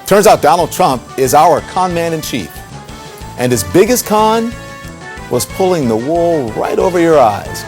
Turns out Donald Trump is our con man in chief. And his biggest con was pulling the wool right over your eyes.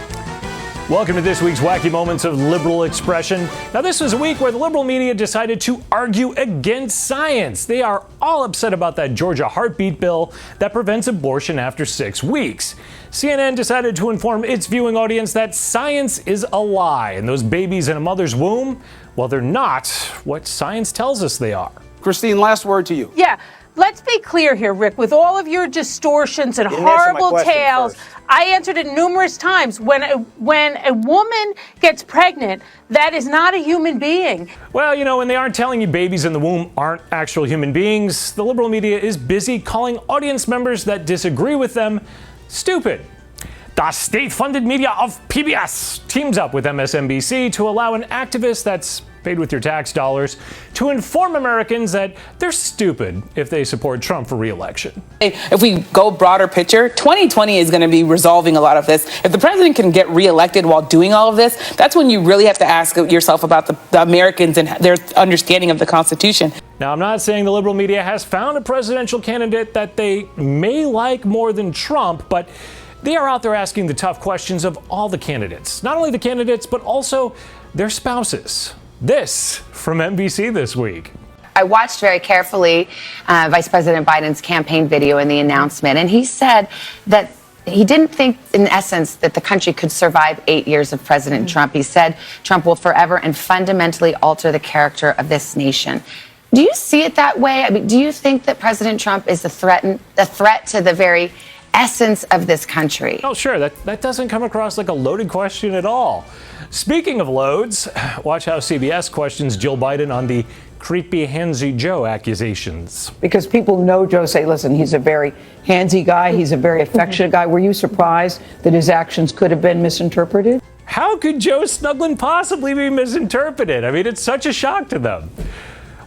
Welcome to this week's Wacky Moments of Liberal Expression. Now, this was a week where the liberal media decided to argue against science. They are all upset about that Georgia heartbeat bill that prevents abortion after 6 weeks. CNN decided to inform its viewing audience that science is a lie, and those babies in a mother's womb, well, they're not what science tells us they are. Christine, last word to you. Yeah. Let's be clear here, Rick. With all of your distortions and horrible tales, I answered it numerous times. When a woman gets pregnant, that is not a human being. Well, you know, when they aren't telling you babies in the womb aren't actual human beings, the liberal media is busy calling audience members that disagree with them stupid. The state-funded media of PBS teams up with MSNBC to allow an activist that's paid with your tax dollars to inform Americans that they're stupid if they support Trump for re-election. If we go broader picture, 2020 is going to be resolving a lot of this. If the president can get re-elected while doing all of this, that's when you really have to ask yourself about the Americans and their understanding of the Constitution. Now, I'm not saying the liberal media has found a presidential candidate that they may like more than Trump, but they are out there asking the tough questions of all the candidates. Not only the candidates, but also their spouses. This from NBC this week. I watched very carefully Vice President Biden's campaign video and the announcement, and he said that he didn't think, in essence, that the country could survive 8 years of President Trump. He said Trump will forever and fundamentally alter the character of this nation. Do you see it that way? I mean, do you think that President Trump is a threat to the very essence of this country? Oh, sure. That doesn't come across like a loaded question at all. Speaking of loads, watch how CBS questions Jill Biden on the creepy handsy Joe accusations. Because people know Joe, say, listen, he's a very handsy guy. He's a very affectionate guy. Were you surprised that his actions could have been misinterpreted? How could Joe snuggling possibly be misinterpreted? I mean, it's such a shock to them.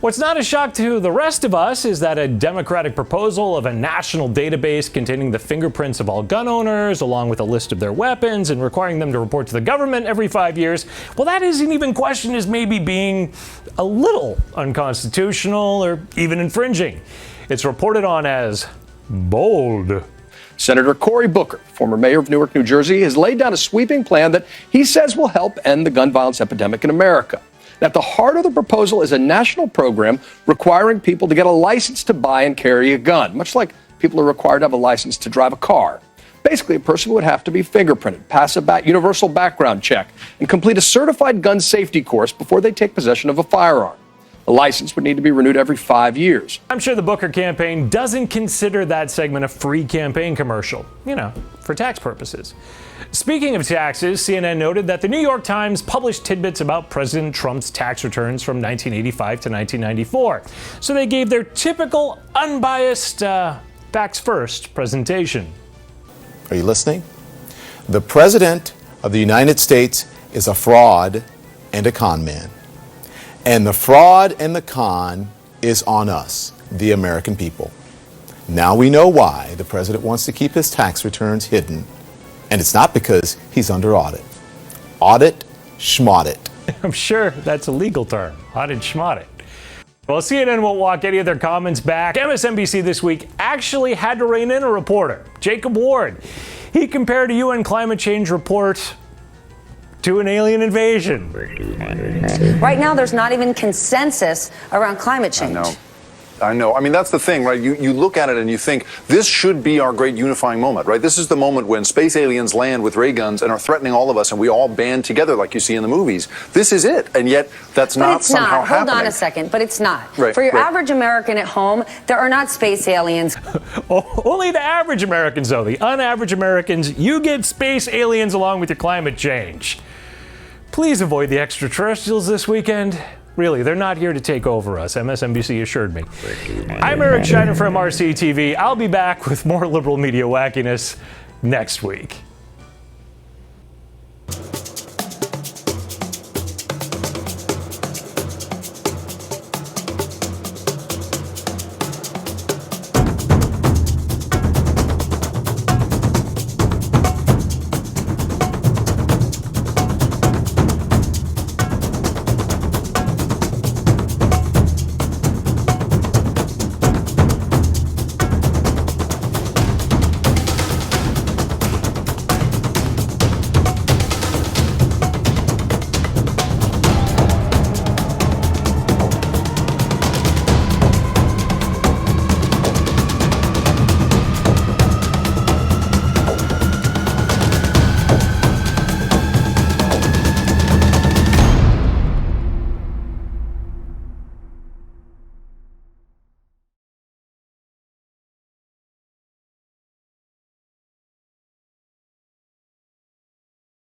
What's not a shock to the rest of us is that a Democratic proposal of a national database containing the fingerprints of all gun owners, along with a list of their weapons and requiring them to report to the government every 5 years, well, that isn't even questioned as maybe being a little unconstitutional or even infringing. It's reported on as bold. Senator Cory Booker, former mayor of Newark, New Jersey, has laid down a sweeping plan that he says will help end the gun violence epidemic in America. At the heart of the proposal is a national program requiring people to get a license to buy and carry a gun, much like people are required to have a license to drive a car. Basically, a person would have to be fingerprinted, pass a universal background check, and complete a certified gun safety course before they take possession of a firearm. A license would need to be renewed every 5 years. I'm sure the Booker campaign doesn't consider that segment a free campaign commercial, you know, for tax purposes. Speaking of taxes, CNN noted that the New York Times published tidbits about President Trump's tax returns from 1985 to 1994. So they gave their typical unbiased, facts first presentation. Are you listening? The President of the United States is a fraud and a con man. And the fraud and the con is on us, the American people. Now we know why the President wants to keep his tax returns hidden. And it's not because he's under audit. Audit, schmaudit. I'm sure that's a legal term, audit, schmaudit. Well, CNN won't walk any of their comments back. MSNBC this week actually had to rein in a reporter, Jacob Ward. He compared a UN climate change report to an alien invasion. Right now, there's not even consensus around climate change. I know. I mean, that's the thing, right? You look at it and you think, this should be our great unifying moment, right? This is the moment when space aliens land with ray guns and are threatening all of us, and we all band together like you see in the movies. This is it. And yet, that's not somehow happening. Hold on a second, but it's not. Right, For your average American at home, there are not space aliens. Only the average Americans, though. The unaverage Americans, you get space aliens along with your climate change. Please avoid the extraterrestrials this weekend. Really, they're not here to take over us, MSNBC assured me. I'm Eric Scheiner for MRC-TV. I'll be back with more liberal media wackiness next week.